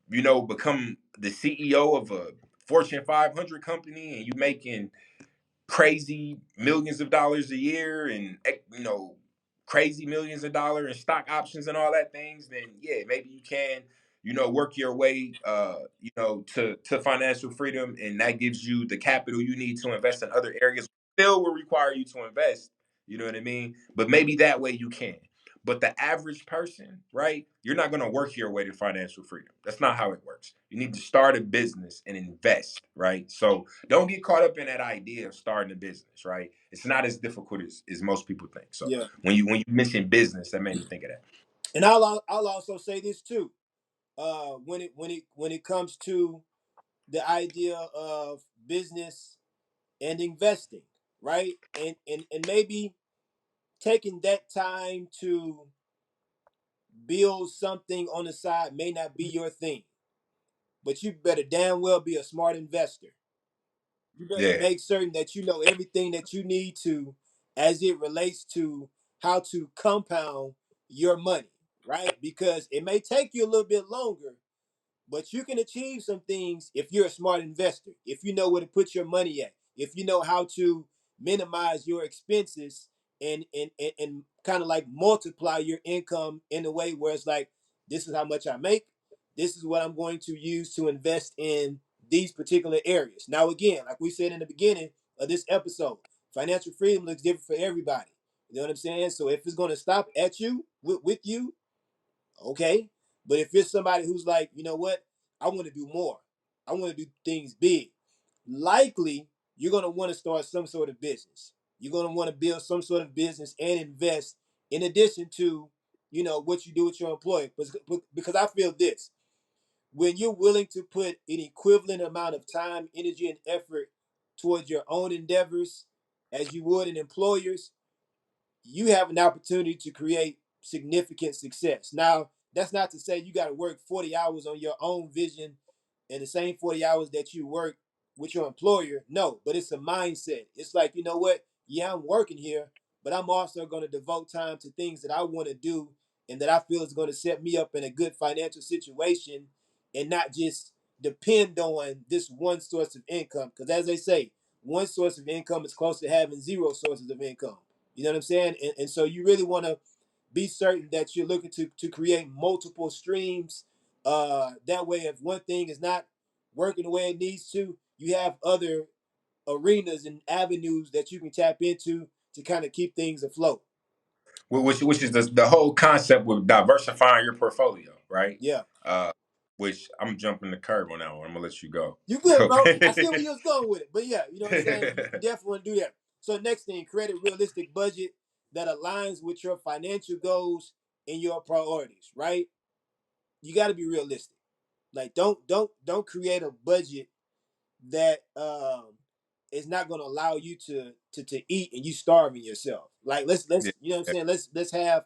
S1: become the CEO of a Fortune 500 company, and you making crazy millions of dollars a year, and crazy millions of dollars in stock options and all that things, then yeah, maybe you can work your way to financial freedom, and that gives you the capital you need to invest in other areas. Still will require you to invest, you know what I mean, but maybe that way you can. But the average person, right, you're not going to work your way to financial freedom. That's not how it works. You need to start a business and invest, right? So don't get caught up in that idea of starting a business, right? It's not as difficult as most people think. So
S2: Yeah.
S1: when you mention business, that made me think of that.
S2: And I'll also say this too. When it comes to the idea of business and investing, right? And maybe taking that time to build something on the side may not be your thing, but you better damn well be a smart investor. You better
S1: Yeah.
S2: make certain that you know everything that you need to as it relates to how to compound your money, right? Because it may take you a little bit longer, but you can achieve some things if you're a smart investor, if you know where to put your money at, if you know how to minimize your expenses and kind of like multiply your income in a way where it's like, this is how much I make. This is what I'm going to use to invest in these particular areas. Now, again, like we said in the beginning of this episode, financial freedom looks different for everybody. You know what I'm saying? So if it's going to stop at you, with you, okay. But if you're somebody who's like, you know what, I want to do more, I want to do things big, likely you're going to want to start some sort of business. You're going to want to build some sort of business and invest in addition to, what you do with your employer. Because I feel this, when you're willing to put an equivalent amount of time, energy, and effort towards your own endeavors as you would an employer's, you have an opportunity to create significant success. Now, that's not to say you got to work 40 hours on your own vision and the same 40 hours that you work with your employer. No, but it's a mindset. It's like, you know what? Yeah, I'm working here, but I'm also going to devote time to things that I want to do and that I feel is going to set me up in a good financial situation and not just depend on this one source of income. Because as they say, one source of income is close to having zero sources of income. You know what I'm saying? And so you really want to be certain that you're looking to create multiple streams. That way, if one thing is not working the way it needs to, you have other arenas and avenues that you can tap into to kind of keep things afloat.
S1: Which is the whole concept with diversifying your portfolio, right?
S2: Yeah.
S1: Uh, which I'm jumping the curb on that one. I'm gonna let you go.
S2: You good, bro. I see where
S1: Okay.
S2: you was going with it. But yeah, you know what I'm saying? You definitely want to do that. So next thing, create a realistic budget that aligns with your financial goals and your priorities, right? You got to be realistic. Like don't create a budget that is not going to allow you to eat and you starving yourself. Like let's
S1: Yeah.
S2: you know what I'm saying.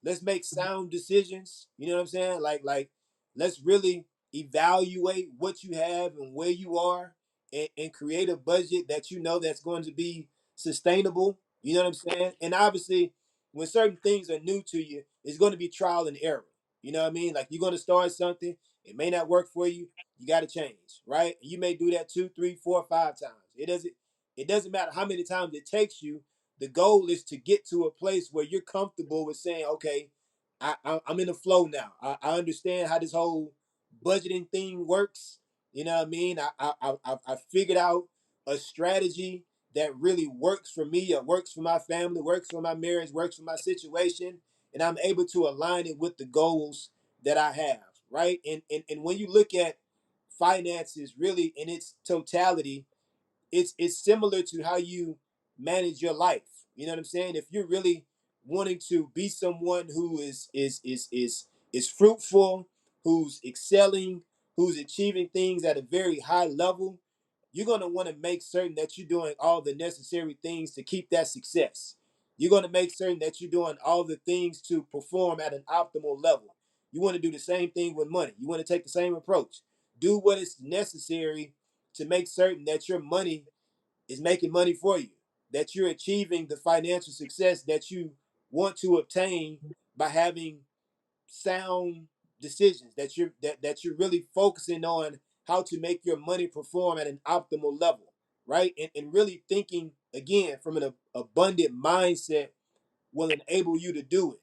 S2: Let's make sound decisions. You know what I'm saying. Like let's really evaluate what you have and where you are and create a budget that you know that's going to be sustainable. You know what I'm saying. And obviously, when certain things are new to you, it's going to be trial and error. You know what I mean. Like you're going to start something, it may not work for you, you got to change, right? You may do that 2, 3, 4, 5 times. It doesn't matter how many times it takes you. The goal is to get to a place where you're comfortable with saying, okay, I'm in the flow now. I understand how this whole budgeting thing works. You know what I mean? I figured out a strategy that really works for me or works for my family, works for my marriage, works for my situation, and I'm able to align it with the goals that I have, right? And when you look at finances really in its totality, it's similar to how you manage your life. You know what I'm saying? If you're really wanting to be someone who is fruitful, who's excelling, who's achieving things at a very high level, you're going to want to make certain that you're doing all the necessary things to keep that success. You're going to make certain that you're doing all the things to perform at an optimal level. You want to do the same thing with money. You want to take the same approach. Do what is necessary to make certain that your money is making money for you, that you're achieving the financial success that you want to obtain by having sound decisions, that you're really focusing on how to make your money perform at an optimal level, right? And really thinking again from an abundant mindset will enable you to do it.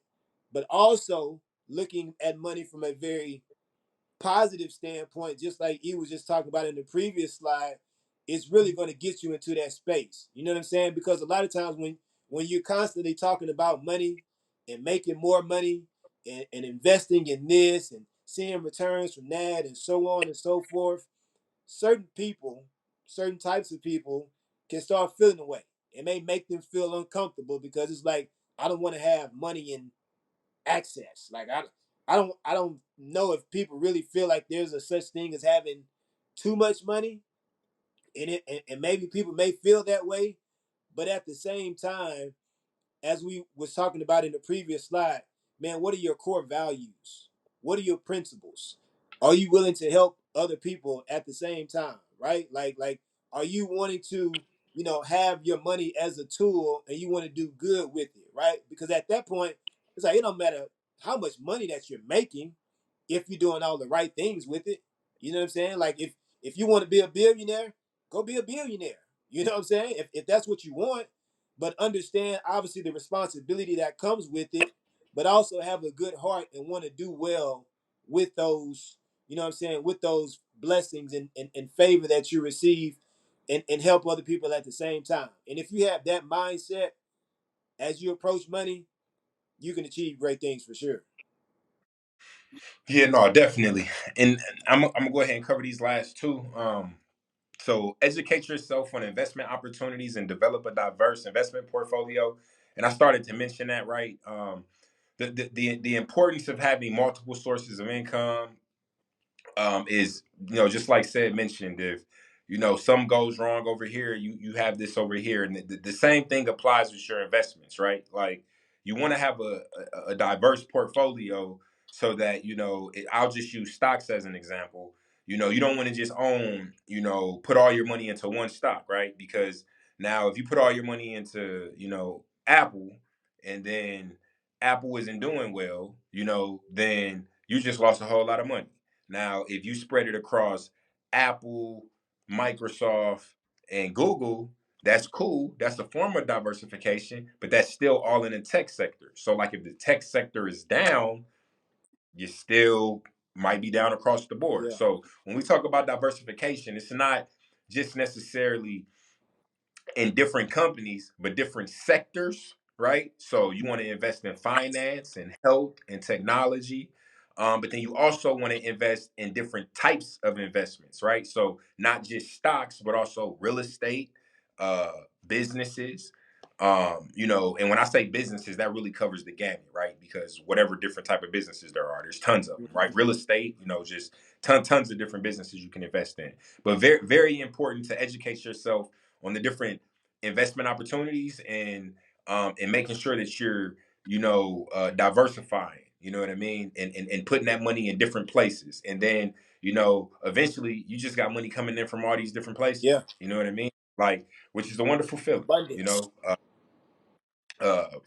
S2: But also looking at money from a very positive standpoint, just like he was just talking about in the previous slide, it's really going to get you into that space. You know what I'm saying? Because a lot of times when you're constantly talking about money and making more money and investing in this and seeing returns from that and so on and so forth, certain people, certain types of people can start feeling away. It may make them feel uncomfortable because it's like, I don't want to have money in access. Like I don't know if people really feel like there's a such thing as having too much money in it, and maybe people may feel that way, but at the same time, as we was talking about in the previous slide, man, what are your core values? What are your principles? Are you willing to help other people at the same time, right? Like are you wanting to, have your money as a tool and you want to do good with it, right? Because at that point, it's like it don't matter how much money that you're making if you're doing all the right things with it. You know what I'm saying? Like if you want to be a billionaire, go be a billionaire. You know what I'm saying? If that's what you want, but understand obviously the responsibility that comes with it, but also have a good heart and want to do well with those, with those blessings and favor that you receive and help other people at the same time. And if you have that mindset as you approach money, you can achieve great things for sure.
S1: Yeah, no, definitely. And I'm gonna go ahead and cover these last two. So educate yourself on investment opportunities and develop a diverse investment portfolio. And I started to mention that, right? The importance of having multiple sources of income, is, just like said mentioned, if some goes wrong over here, you have this over here, and the same thing applies with your investments, right? Like you want to have a diverse portfolio so that I'll just use stocks as an example. You don't want to just own, put all your money into one stock, right? Because now if you put all your money into Apple, and then Apple isn't doing well, then you just lost a whole lot of money. Now, if you spread it across Apple, Microsoft, and Google, that's cool. That's a form of diversification, but that's still all in the tech sector. So, like, if the tech sector is down, you still might be down across the board.
S2: Yeah.
S1: So, when we talk about diversification, it's not just necessarily in different companies, but different sectors, right? So you want to invest in finance and health and technology. But then you also want to invest in different types of investments, right? So not just stocks, but also real estate, uh, businesses. And when I say businesses, that really covers the gamut, right? Because whatever different type of businesses there are, there's tons of them, right? Real estate, just tons of different businesses you can invest in. But very, very important to educate yourself on the different investment opportunities, and making sure that you're diversifying, you know what I mean, and putting that money in different places, and then eventually you just got money coming in from all these different places,
S2: Yeah.
S1: you know what I mean, like, which is a wonderful feeling,
S2: Abundance.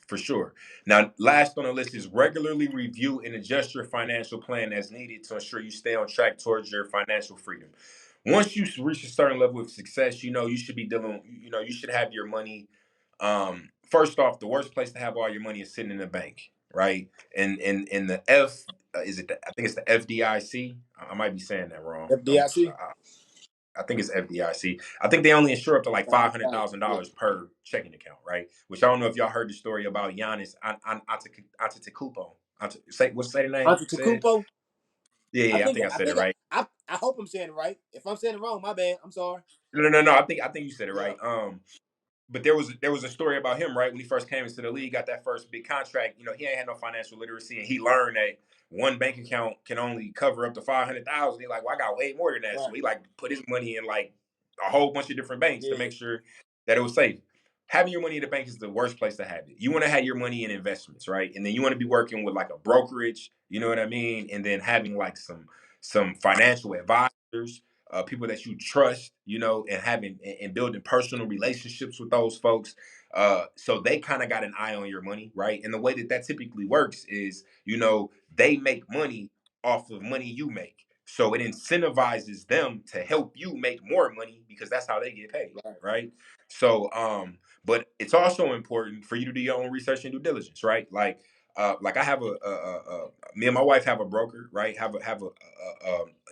S1: for sure. Now, last on the list is regularly review and adjust your financial plan as needed to ensure you stay on track towards your financial freedom. Once you reach a certain level of success, you should be dealing, you should have your money. First off, the worst place to have all your money is sitting in the bank, right? And the F, is it? I think it's the FDIC. I might be saying that wrong. Don't.
S2: FDIC.
S1: I think it's FDIC. I think they only insure up to like five hundred
S2: 500,000.
S1: thousand
S2: Yeah.
S1: dollars per checking account, right? Which I don't know if y'all heard the story about Giannis Antetokounmpo. Say the name? Say it.
S2: Antetokounmpo.
S1: Yeah,
S2: I
S1: yeah. I
S2: think
S1: think I
S2: I
S1: said it
S2: think
S1: right.
S2: I hope I'm saying it right. If I'm saying it wrong, my bad. I'm sorry.
S1: No, no, no, no. I think you said it
S2: Yeah.
S1: right. But there was a story about him, right? When he first came into the league, got that first big contract. He ain't had no financial literacy, and he learned that one bank account can only cover up to 500,000. He like, well, I got way more than that, so
S2: Right.
S1: he like put his money in like a whole bunch of different banks to
S2: Yeah.
S1: make sure that it was safe. Having your money in the bank is the worst place to have it. You want to have your money in investments, right? And then you want to be working with like a brokerage, you know what I mean? And then having like some financial advisors, people that you trust, and having and building personal relationships with those folks. So they kind of got an eye on your money, right? And the way that that typically works is, they make money off of money you make. So it incentivizes them to help you make more money because that's how they get paid,
S2: Right.
S1: right? So, but it's also important for you to do your own research and due diligence, right? Like I have me and my wife have a broker, right?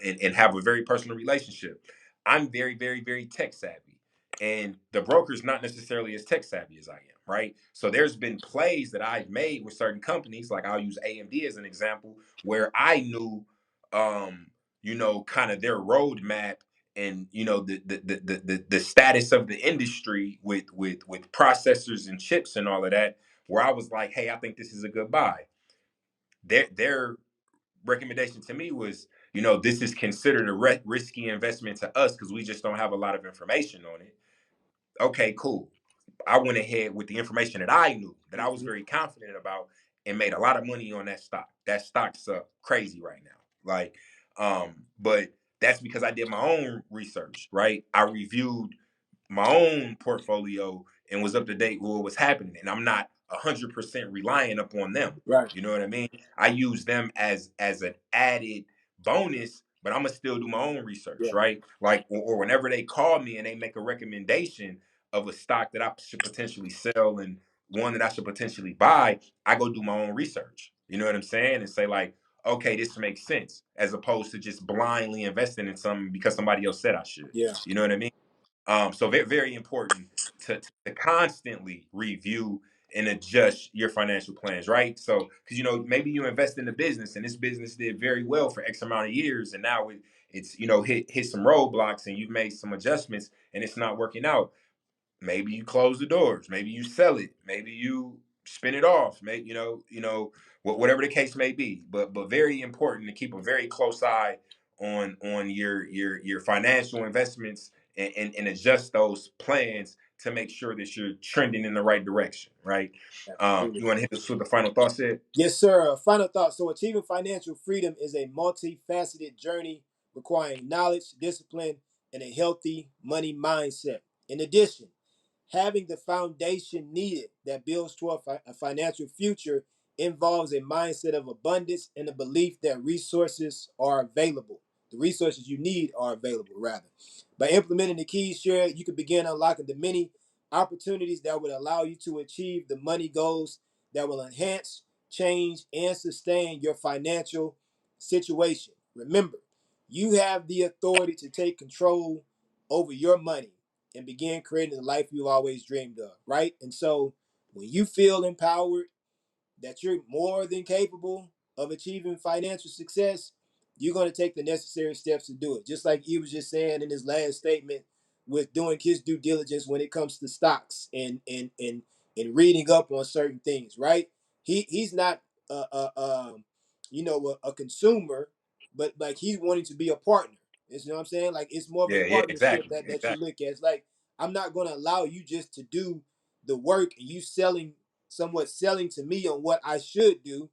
S1: And have a very personal relationship. I'm very, very, very tech savvy, and the broker's not necessarily as tech savvy as I am, right? So there's been plays that I've made with certain companies, like I'll use AMD as an example, where I knew, kind of their roadmap and the status of the industry with processors and chips and all of that, where I was like, hey, I think this is a good buy. Their recommendation to me was, this is considered a risky investment to us because we just don't have a lot of information on it. Okay, cool. I went ahead with the information that I knew, that I was
S2: Hmm.
S1: very confident about, and made a lot of money on that stock. That stock's crazy right now. But that's because I did my own research, right? I reviewed my own portfolio and was up to date with what was happening. And I'm not 100% relying upon them.
S2: Right.
S1: You know what I mean? I use them as an added bonus, but I'm gonna still do my own research,
S2: Yeah.
S1: right? Like, or whenever they call me and they make a recommendation of a stock that I should potentially sell and one that I should potentially buy, I go do my own research. You know what I'm saying? And say like, okay, this makes sense, as opposed to just blindly investing in something because somebody else said I should.
S2: Yeah.
S1: You know what I mean? So very, very important to constantly review and adjust your financial plans, right? So, because maybe you invest in the business and this business did very well for X amount of years, and now it's hit some roadblocks and you've made some adjustments and it's not working out. Maybe you close the doors, maybe you sell it, maybe you spin it off, maybe whatever the case may be. But very important to keep a very close eye on your financial investments, and adjust those plans to make sure that you're trending in the right direction, right?
S2: Absolutely.
S1: You want to hit us with the final thought, Sid?
S2: Yes, sir. Final thought. So, achieving financial freedom is a multifaceted journey requiring knowledge, discipline, and a healthy money mindset. In addition, having the foundation needed that builds toward a financial future involves a mindset of abundance and a belief that resources are available. The resources you need are available, rather. By implementing the keys shared, you can begin unlocking the many opportunities that would allow you to achieve the money goals that will enhance, change, and sustain your financial situation. Remember, you have the authority to take control over your money and begin creating the life you've always dreamed of, right? And so when you feel empowered, that you're more than capable of achieving financial success, you're going to take the necessary steps to do it. Just like he was just saying in his last statement with doing his due diligence when it comes to stocks and reading up on certain things, right? He's not a consumer, but like he's wanting to be a partner. You know what I'm saying? Like it's more of a
S1: Yeah, yeah,
S2: partnership
S1: exactly,
S2: that you
S1: exactly.
S2: look at. It's like I'm not going to allow you just to do the work and you somewhat selling to me on what I should do.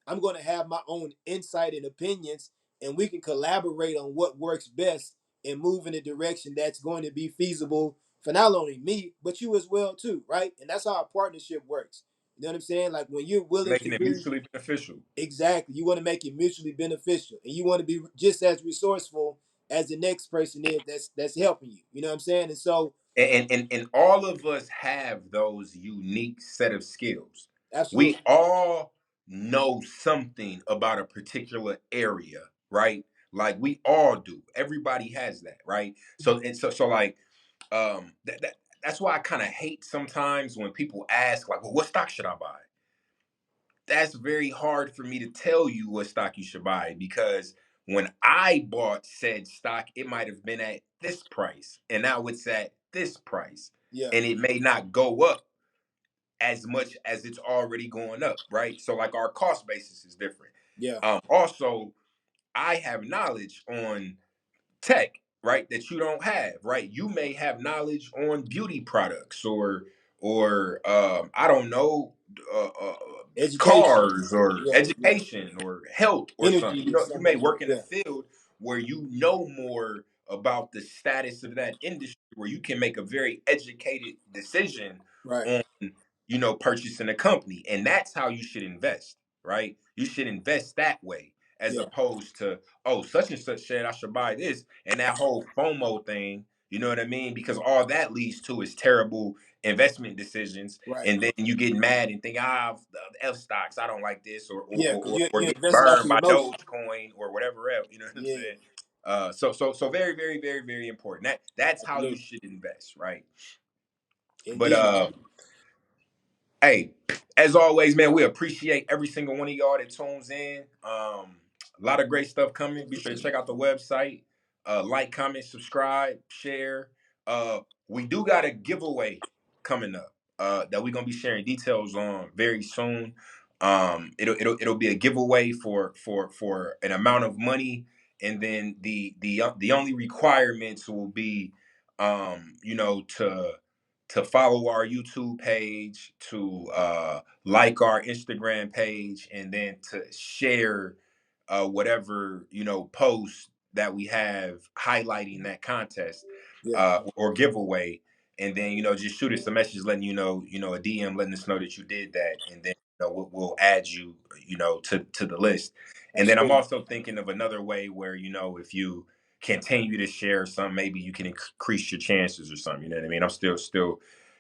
S2: I'm going to have my own insight and opinions, and we can collaborate on what works best and move in a direction that's going to be feasible for not only me, but you as well too, right? And that's how a partnership works. You know what I'm saying? Like when you're willing to
S1: Making it
S2: do
S1: mutually beneficial.
S2: exactly, you want to make it mutually beneficial, and you want to be just as resourceful as the next person is that's helping you. You know what I'm saying? And so,
S1: And all of us have those unique set of skills. We
S2: absolutely,
S1: all know something about a particular area, right? Like we all do. Everybody has that, right? So like that's why I kind of hate sometimes when people ask like, well, what stock should I buy? That's very hard for me to tell you what stock you should buy because when I bought said stock, it might have been at this price and now it's at this price.
S2: Yeah.
S1: And it may not go up as much as it's already going up, right? So like our cost basis is different.
S2: Yeah.
S1: Also, I have knowledge on tech, right, that you don't have, right? You may have knowledge on beauty products or I don't know,
S2: Education.
S1: cars or
S2: Yeah. Yeah.
S1: education or health or something.
S2: Energy
S1: You
S2: or
S1: know, you
S2: something
S1: may
S2: like that.
S1: work in a
S2: Yeah.
S1: field where you know more about the status of that industry, where you can make a very educated decision
S2: Right.
S1: on, purchasing a company, and that's how you should invest, right? You should invest that way as
S2: Yeah.
S1: opposed to, oh, such and such said I should buy this, and that whole FOMO thing. You know what I mean? Because all that leads to is terrible investment decisions,
S2: Right.
S1: and then you get mad and think, the F stocks, I don't like this, or
S2: Yeah.
S1: or,
S2: Because
S1: or, or
S2: you're
S1: get
S2: invested off
S1: burned
S2: of
S1: by
S2: emotion.
S1: Dogecoin or whatever else. You know what I'm
S2: Yeah.
S1: saying? So very, very, very, very important. That's how you
S2: Absolutely.
S1: should invest, right? But
S2: Indeed.
S1: hey, as always, man, we appreciate every single one of y'all that tunes in. A lot of great stuff coming. Be sure to check out the website. Like, comment, subscribe, share. We do got a giveaway coming up that we're gonna be sharing details on very soon. It'll be a giveaway for an amount of money, and then the only requirements will be, to follow our YouTube page, to like our Instagram page, and then to share whatever post that we have highlighting that contest
S2: Yeah.
S1: or giveaway, and then just shoot us a message letting a DM letting us know that you did that, and then we'll add you to the list. And then I'm
S2: Absolutely.
S1: also thinking of another way where if you continue to share some, maybe you can increase your chances or something. You know what I mean? I'm still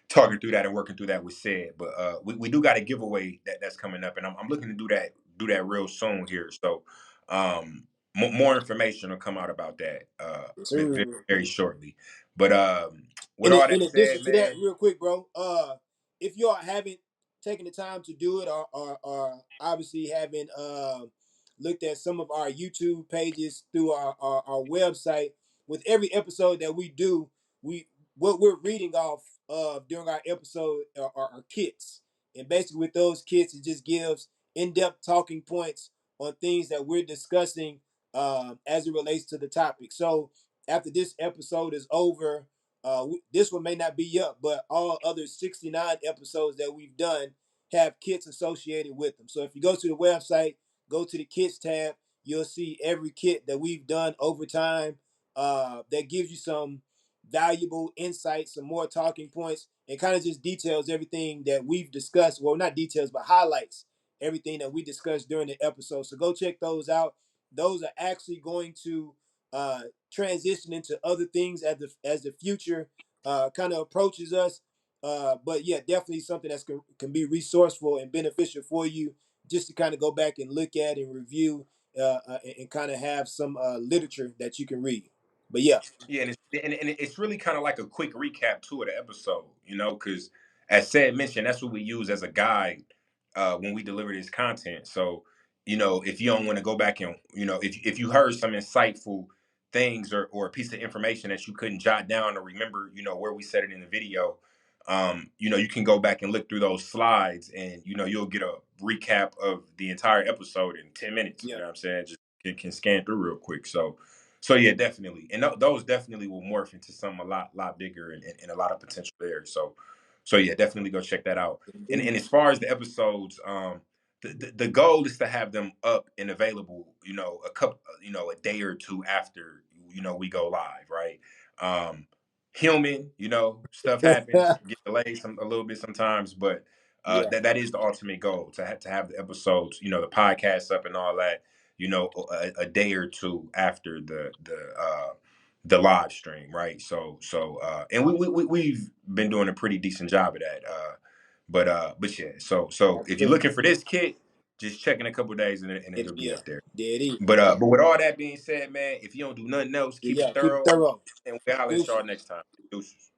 S1: talking through that and working through that with said, but we do got a giveaway that's coming up, and I'm looking to do that real soon here. So more information will come out about that
S2: Yes,
S1: very,
S2: sir.
S1: very shortly. But with all
S2: In
S1: that
S2: addition
S1: said,
S2: to that,
S1: man,
S2: real quick, bro, if y'all haven't taken the time to do it, or obviously haven't looked at some of our YouTube pages through our website, with every episode that we do, we what we're reading off of during our episode are kits, and basically with those kits, it just gives in-depth talking points on things that we're discussing as it relates to the topic. So after this episode is over, this one may not be up, but all other 69 episodes that we've done have kits associated with them. So if you go to the website, go to the kits tab, you'll see every kit that we've done over time that gives you some valuable insights, some more talking points, and kind of just details everything that we've discussed. Well, not details, but highlights everything that we discussed during the episode. So go check those out. Those are actually going to uh, transition into other things as the future kind of approaches us. But yeah, definitely something that can be resourceful and beneficial for you, just to kind of go back and look at and review and kind of have some literature that you can read. But yeah,
S1: yeah, and it's really kind of like a quick recap to the episode, because as said mentioned, that's what we use as a guide when we deliver this content. So, if you don't want to go back and if you heard some insightful things or a piece of information that you couldn't jot down or remember, where we said it in the video, you can go back and look through those slides and you'll get a recap of the entire episode in 10 minutes. You
S2: yeah,
S1: know what I'm saying? Just can scan through real quick. So yeah, definitely, and those definitely will morph into something a lot bigger and a lot of potential there. So yeah, definitely go check that out. And
S2: indeed.
S1: as far as the episodes, the goal is to have them up and available, a day or two after we go live, right? Um, Human, stuff happens, get delayed a little bit sometimes, but
S2: Yeah,
S1: that is the ultimate goal to have the episodes, the podcast up and all that a day or two after the live stream, right? And we've been doing a pretty decent job of that. But yeah, so if you're
S2: absolutely.
S1: looking for this kit, Just check in a couple days and
S2: It'll
S1: it'll
S2: be
S1: be
S2: up.
S1: up there.
S2: There it is.
S1: But with all that being said, man, if you don't do nothing else, keep
S2: Yeah,
S1: it
S2: keep it
S1: thorough,
S2: thorough.
S1: and we'll holler at y'all
S2: Deuces.
S1: next time. Deuces.